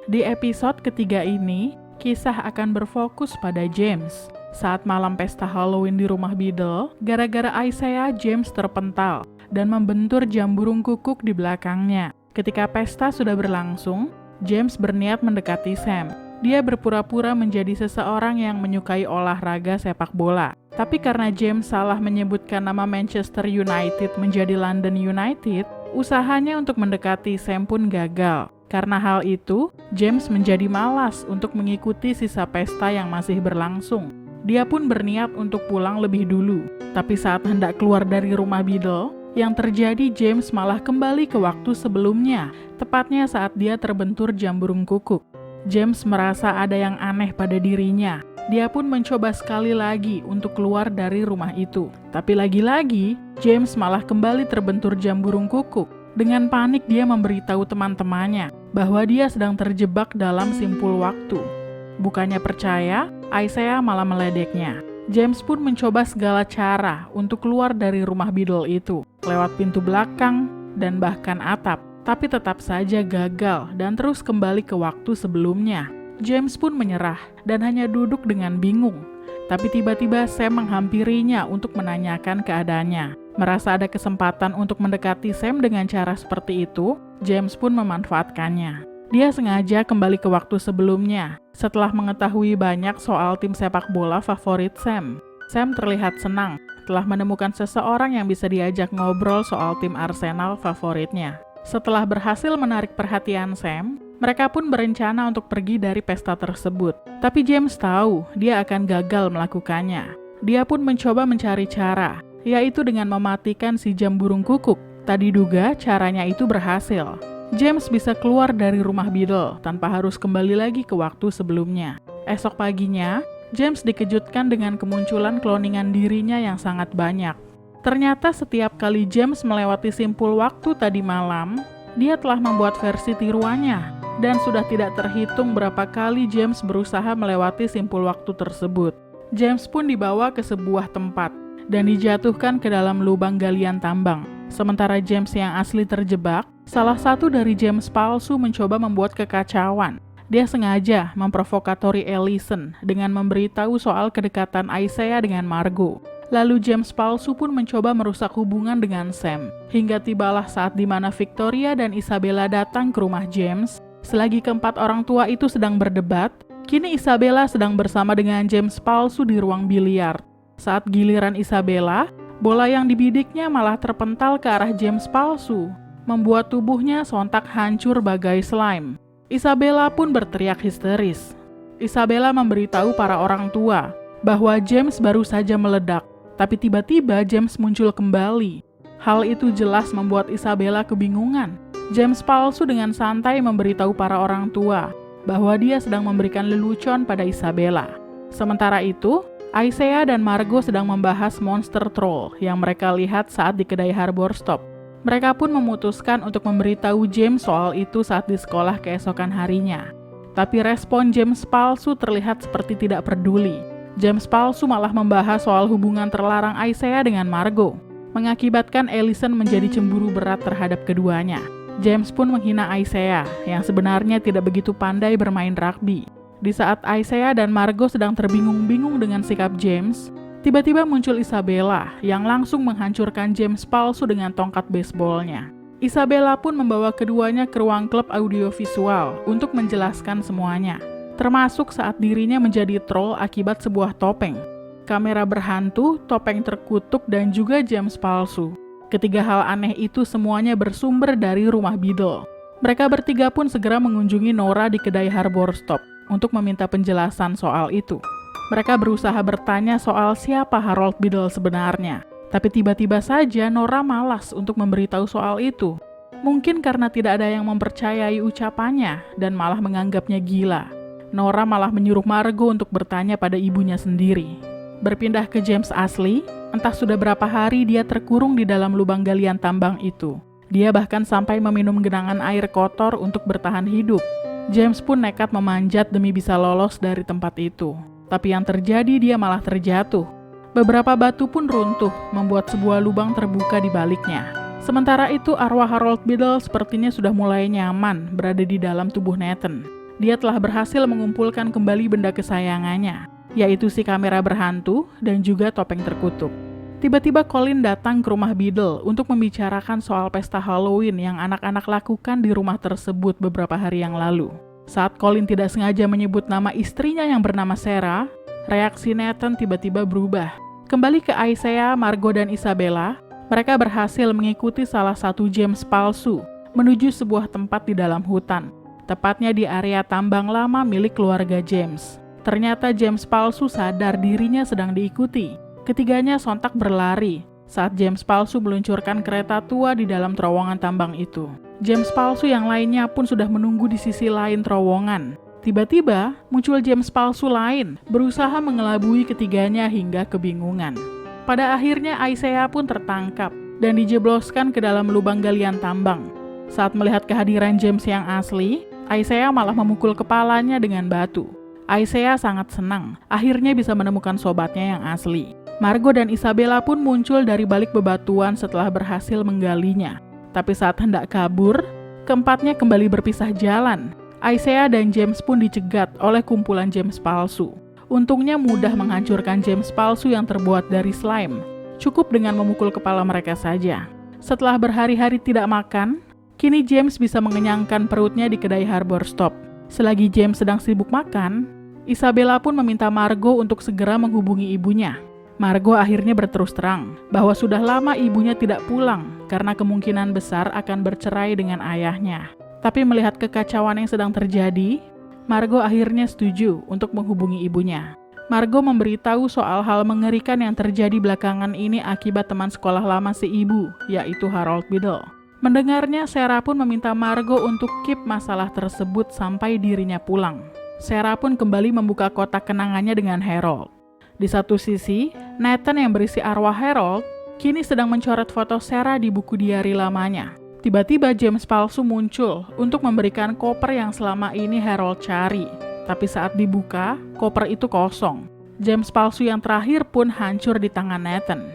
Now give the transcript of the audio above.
Di episode ketiga ini, kisah akan berfokus pada James. Saat malam pesta Halloween di rumah Biddle, gara-gara Isaiah, James terpental dan membentur jam burung kukuk di belakangnya. Ketika pesta sudah berlangsung, James berniat mendekati Sam. Dia berpura-pura menjadi seseorang yang menyukai olahraga sepak bola. Tapi karena James salah menyebutkan nama Manchester United menjadi London United, usahanya untuk mendekati Sam pun gagal. Karena hal itu, James menjadi malas untuk mengikuti sisa pesta yang masih berlangsung. Dia pun berniat untuk pulang lebih dulu. Tapi saat hendak keluar dari rumah Biddle, yang terjadi James malah kembali ke waktu sebelumnya, tepatnya saat dia terbentur jam burung kukuk. James merasa ada yang aneh pada dirinya. Dia pun mencoba sekali lagi untuk keluar dari rumah itu. Tapi lagi-lagi, James malah kembali terbentur jam burung kukuk. Dengan panik dia memberitahu teman-temannya bahwa dia sedang terjebak dalam simpul waktu. Bukannya percaya, Isaiah malah meledeknya. James pun mencoba segala cara untuk keluar dari rumah Biddle itu, lewat pintu belakang dan bahkan atap, tapi tetap saja gagal dan terus kembali ke waktu sebelumnya. James pun menyerah dan hanya duduk dengan bingung. Tapi tiba-tiba Sam menghampirinya untuk menanyakan keadaannya. Merasa ada kesempatan untuk mendekati Sam dengan cara seperti itu, James pun memanfaatkannya. Dia sengaja kembali ke waktu sebelumnya, setelah mengetahui banyak soal tim sepak bola favorit Sam. Sam terlihat senang telah menemukan seseorang yang bisa diajak ngobrol soal tim Arsenal favoritnya. Setelah berhasil menarik perhatian Sam, mereka pun berencana untuk pergi dari pesta tersebut. Tapi James tahu dia akan gagal melakukannya. Dia pun mencoba mencari cara, yaitu dengan mematikan si jam burung kukuk. Tadi duga caranya itu berhasil. James bisa keluar dari rumah Biddle tanpa harus kembali lagi ke waktu sebelumnya. Esok paginya, James dikejutkan dengan kemunculan kloningan dirinya yang sangat banyak. Ternyata setiap kali James melewati simpul waktu tadi malam, dia telah membuat versi tiruannya. Dan sudah tidak terhitung berapa kali James berusaha melewati simpul waktu tersebut. James pun dibawa ke sebuah tempat dan dijatuhkan ke dalam lubang galian tambang. Sementara James yang asli terjebak, salah satu dari James palsu mencoba membuat kekacauan. Dia sengaja memprovokatori Allison dengan memberitahu soal kedekatan Isaiah dengan Margot. Lalu James palsu pun mencoba merusak hubungan dengan Sam. Hingga tibalah saat di mana Victoria dan Isabella datang ke rumah James. Selagi keempat orang tua itu sedang berdebat, kini Isabella sedang bersama dengan James palsu di ruang biliar. Saat giliran Isabella, bola yang dibidiknya malah terpental ke arah James palsu, membuat tubuhnya sontak hancur bagai slime. Isabella pun berteriak histeris. Isabella memberitahu para orang tua bahwa James baru saja meledak, tapi tiba-tiba James muncul kembali. Hal itu jelas membuat Isabella kebingungan. James palsu dengan santai memberitahu para orang tua bahwa dia sedang memberikan lelucon pada Isabella. Sementara itu, Isaiah dan Margot sedang membahas monster troll yang mereka lihat saat di kedai Harbor Stop. Mereka pun memutuskan untuk memberitahu James soal itu saat di sekolah keesokan harinya. Tapi respon James palsu terlihat seperti tidak peduli. James palsu malah membahas soal hubungan terlarang Isaiah dengan Margot, mengakibatkan Allison menjadi cemburu berat terhadap keduanya. James pun menghina Isaiah yang sebenarnya tidak begitu pandai bermain rugby. Di saat Isaiah dan Margot sedang terbingung-bingung dengan sikap James, tiba-tiba muncul Isabella yang langsung menghancurkan James palsu dengan tongkat baseballnya. Isabella pun membawa keduanya ke ruang klub audiovisual untuk menjelaskan semuanya, termasuk saat dirinya menjadi troll akibat sebuah topeng. Kamera berhantu, topeng terkutuk, dan juga James palsu. Ketiga hal aneh itu semuanya bersumber dari rumah Biddle. Mereka bertiga pun segera mengunjungi Nora di kedai Harbor Stop untuk meminta penjelasan soal itu. Mereka berusaha bertanya soal siapa Harold Biddle sebenarnya. Tapi tiba-tiba saja Nora malas untuk memberitahu soal itu. Mungkin karena tidak ada yang mempercayai ucapannya dan malah menganggapnya gila. Nora malah menyuruh Margot untuk bertanya pada ibunya sendiri. Berpindah ke James asli, entah sudah berapa hari dia terkurung di dalam lubang galian tambang itu. Dia bahkan sampai meminum genangan air kotor untuk bertahan hidup. James pun nekat memanjat demi bisa lolos dari tempat itu. Tapi yang terjadi dia malah terjatuh. Beberapa batu pun runtuh, membuat sebuah lubang terbuka di baliknya. Sementara itu arwah Harold Biddle sepertinya sudah mulai nyaman berada di dalam tubuh Nathan. dia telah berhasil mengumpulkan kembali benda kesayangannya, yaitu si kamera berhantu dan juga topeng terkutuk. Tiba-tiba Colin datang ke rumah Biddle untuk membicarakan soal pesta Halloween yang anak-anak lakukan di rumah tersebut beberapa hari yang lalu. Saat Colin tidak sengaja menyebut nama istrinya yang bernama Sarah, reaksi Nathan tiba-tiba berubah. Kembali ke Isaiah, Margot, dan Isabella, mereka berhasil mengikuti salah satu James palsu menuju sebuah tempat di dalam hutan, tepatnya di area tambang lama milik keluarga James. Ternyata James palsu sadar dirinya sedang diikuti. Ketiganya sontak berlari saat James palsu meluncurkan kereta tua di dalam terowongan tambang itu. James palsu yang lainnya pun sudah menunggu di sisi lain terowongan. Tiba-tiba muncul James palsu lain, berusaha mengelabui ketiganya hingga kebingungan. Pada akhirnya Isaiah pun tertangkap dan dijebloskan ke dalam lubang galian tambang. Saat melihat kehadiran James yang asli, Isaiah malah memukul kepalanya dengan batu. Isaiah sangat senang, akhirnya bisa menemukan sobatnya yang asli. Margot dan Isabella pun muncul dari balik bebatuan setelah berhasil menggalinya. Tapi saat hendak kabur, keempatnya kembali berpisah jalan. Isaiah dan James pun dicegat oleh kumpulan James palsu. Untungnya mudah menghancurkan James palsu yang terbuat dari slime. Cukup dengan memukul kepala mereka saja. Setelah berhari-hari tidak makan, kini James bisa mengenyangkan perutnya di kedai Harbor Stop. Selagi James sedang sibuk makan, Isabella pun meminta Margot untuk segera menghubungi ibunya. Margot akhirnya berterus terang bahwa sudah lama ibunya tidak pulang karena kemungkinan besar akan bercerai dengan ayahnya. Tapi melihat kekacauan yang sedang terjadi, Margot akhirnya setuju untuk menghubungi ibunya. Margot memberitahu soal hal mengerikan yang terjadi belakangan ini akibat teman sekolah lama si ibu, yaitu Harold Biddle. Mendengarnya, Sarah pun meminta Margot untuk keep masalah tersebut sampai dirinya pulang. Sarah pun kembali membuka kotak kenangannya dengan Harold. Di satu sisi, Nathan yang berisi arwah Harold kini sedang mencoret foto Sarah di buku diari lamanya. Tiba-tiba James palsu muncul untuk memberikan koper yang selama ini Harold cari. Tapi saat dibuka, koper itu kosong. James palsu yang terakhir pun hancur di tangan Nathan.